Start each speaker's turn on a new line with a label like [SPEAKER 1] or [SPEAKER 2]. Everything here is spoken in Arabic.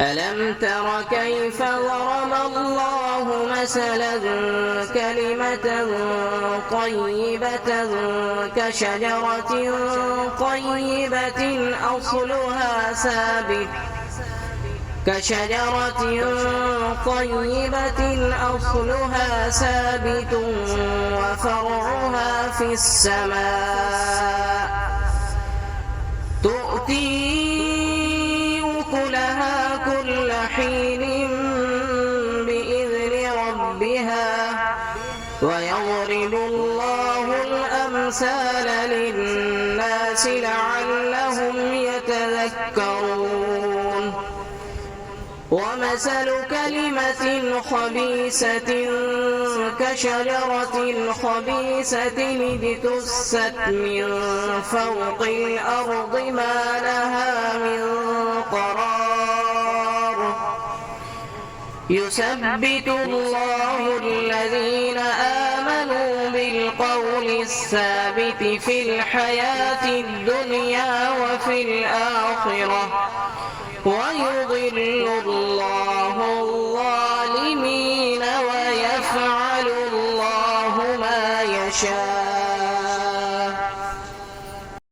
[SPEAKER 1] ألم تر كيف ضرب الله مثلا كلمة طيبة كشجرة طيبة أصلها ثابت وفرعها في السماء تؤتي أكلها كل حين بإذن ربها ويضرب الله الأمثال للناس لعلهم يتذكرون ومثل كلمة خبيثة كشجرة خبيثة اجتثت من فوق الأرض ما لها من قرار يثبت الله الذين آمنوا بالقول الثابت في الحياة الدنيا وفي الآخرة ويضل الله الظالمين ويفعل الله ما يشاء.